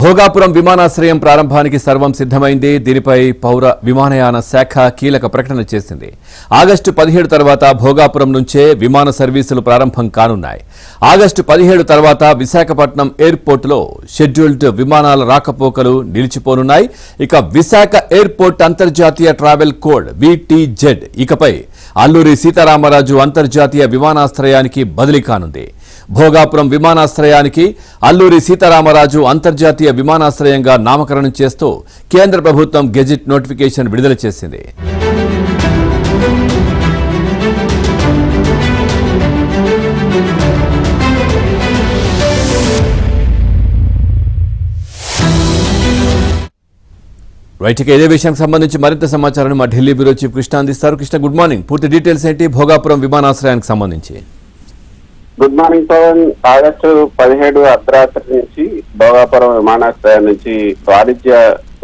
భోగాపురం విమానాశ్రయం ప్రారంభానికి సర్వం సిద్ధమైంది. దీనిపై పౌర విమానయాన శాఖ కీలక ప్రకటన చేసింది. ఆగస్టు 17 తర్వాత భోగాపురం నుంచే విమాన సర్వీసులు ప్రారంభం కానున్నాయి. ఆగస్టు 17 తర్వాత విశాఖపట్నం ఎయిర్పోర్టులో షెడ్యూల్డ్ విమానాల రాకపోకలు నిలిచిపోనున్నాయి. ఇక విశాఖ ఎయిర్పోర్ట్ అంతర్జాతీయ ట్రావెల్ కోడ్ VTZ ఇకపై అల్లూరి సీతారామరాజు అంతర్జాతీయ విమానాశ్రయానికి బదిలీ కానుంది. భోగాపురం విమానాశ్రయానికి అల్లూరి సీతారామరాజు అంతర్జాతీయ విమానాశ్రయంగా నామకరణం చేస్తూ కేంద్ర ప్రభుత్వం గెజిట్ నోటిఫికేషన్ విడుదల చేసింది. రైట్, ఇదే విషయానికి సంబంధించి మరింత సమాచారాన్ని మా ఢిల్లీ బ్యూరో చీఫ్ కృష్ణ అందిస్తారు. Krishna, good morning. పూర్తి డీటెయిల్స్ ఏంటి భోగాపురం విమానాశ్రయానికి సంబంధించి? Good morning Pawan. ఆగస్టు 17 అర్ధరాత్రి నుంచి భోగాపురం విమానాశ్రయం నుంచి వాణిజ్య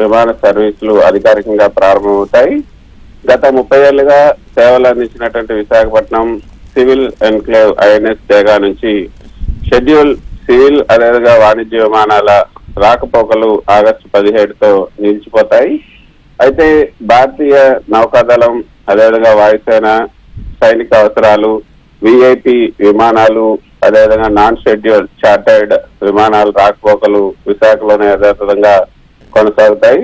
విమాన సర్వీసులు అధికారికంగా ప్రారంభమవుతాయి. గత 30 ఏళ్లుగా సేవలు అందించినటువంటి విశాఖపట్నం సివిల్ ఎన్క్లేవ్ INS జేగా నుంచి షెడ్యూల్ సివిల్ అదేవిధంగా వాణిజ్య విమానాల రాకపోకలు ఆగస్టు 17తో నిలిచిపోతాయి. అయితే భారతీయ నౌకాదళం అదేవిధంగా వాయుసేన సైనిక అవసరాలు, VIP విమానాలు అదేవిధంగా నాన్ షెడ్యూల్ చార్టర్డ్ విమానాలు రాకపోకలు విశాఖలోనే యథాతథంగా కొనసాగుతాయి.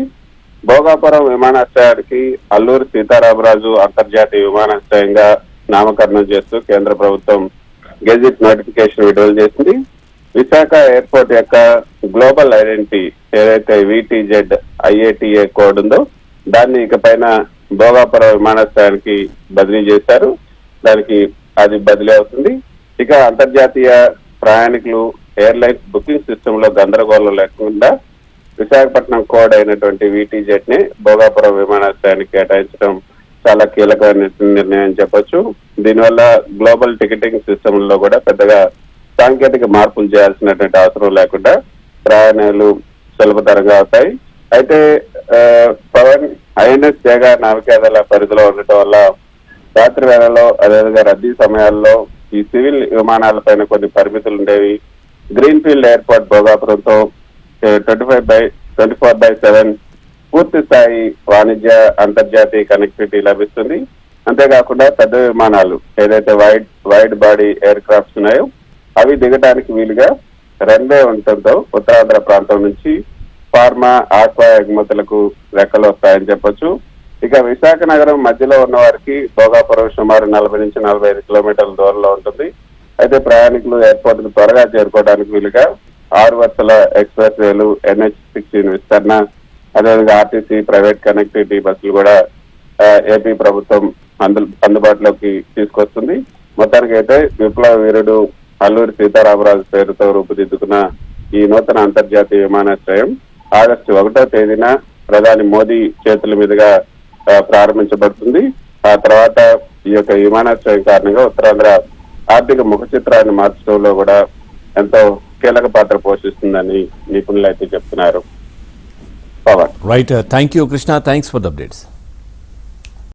భోగాపురం విమానాశ్రయానికి అల్లూరి సీతారామరాజు అంతర్జాతీయ విమానాశ్రయంగా నామకరణం చేస్తూ కేంద్ర ప్రభుత్వం గెజిట్ నోటిఫికేషన్ విడుదల చేసింది. విశాఖ ఎయిర్పోర్ట్ యొక్క గ్లోబల్ ఐడెంటిటీ ఏదైతే VTZ IATA కోడ్ ఉందో దాన్ని ఇకపైన భోగాపురం విమానాశ్రయానికి బదిలీ చేశారు. దానికి అది బదిలీ అవుతుంది. ఇక అంతర్జాతీయ ప్రయాణికులు ఎయిర్లైన్స్ బుకింగ్ సిస్టమ్ లో గందరగోళం లేకుండా విశాఖపట్నం కోడ్ అయినటువంటి VTZ ని భోగాపురం విమానాశ్రయానికి కేటాయించడం చాలా కీలకమైన నిర్ణయం చెప్పొచ్చు. దీనివల్ల గ్లోబల్ టికెటింగ్ సిస్టమ్ లో కూడా పెద్దగా సాంకేతిక మార్పులు చేయాల్సినటువంటి అవసరం లేకుండా ప్రయాణాలు సులభతరంగా అవుతాయి. అయితే పవన్ INS జేగా నావికాదళ పరిధిలో ఉండటం వల్ల రాత్రి వేళల్లో అదేవిధంగా రద్దీ సమయాల్లో ఈ సివిల్ విమానాలపైన కొన్ని పరిమితులు ఉండేవి. గ్రీన్ ఫీల్డ్ ఎయిర్పోర్ట్ భోగాపురంతో 24/7 పూర్తి స్థాయి వాణిజ్య అంతర్జాతీయ కనెక్టివిటీ లభిస్తుంది. అంతేకాకుండా పెద్ద విమానాలు ఏదైతే వైడ్ బాడీ ఎయిర్ క్రాఫ్ట్స్ ఉన్నాయో అవి దిగడానికి వీలుగా రన్వే ఉండటంతో ఉత్తరాంధ్ర ప్రాంతం నుంచి ఫార్మా, ఆక్వా ఎగుమతులకు రెక్కలు వస్తాయని చెప్పొచ్చు. ఇక విశాఖ నగరం మధ్యలో ఉన్న వారికి భోగాపురం సుమారు 40 నుంచి 45 కిలోమీటర్ల దూరంలో ఉంటుంది. అయితే ప్రయాణికులు ఎయిర్పోర్ట్ కు త్వరగా చేరుకోవడానికి వీలుగా 6 వరుసల ఎక్స్ప్రెస్ వేలు, NH16 విస్తరణ అదేవిధంగా RTC ప్రైవేట్ కనెక్టివిటీ బస్సులు కూడా ఏపీ ప్రభుత్వం అందుబాటులోకి తీసుకొస్తుంది. మొత్తానికి అయితే విప్లవ వీరుడు అల్లూరి సీతారామరాజు పేరుతో రూపుదిద్దుకున్న ఈ నూతన అంతర్జాతీయ విమానాశ్రయం ఆగస్టు 1వ తేదీన ప్రధాని మోదీ చేతుల మీదుగా ప్రారంభించబడుతుంది. ఆ తర్వాత ఈ యొక్క విమానాశ్రయం కారణంగా ఉత్తరాంధ్ర ఆర్థిక ముఖ చిత్రాన్ని మార్చడంలో కూడా ఎంతో కీలక పాత్ర పోషిస్తుందని నిపుణులు అయితే చెప్తున్నారు. Right, thank you Krishna, thanks for the updates.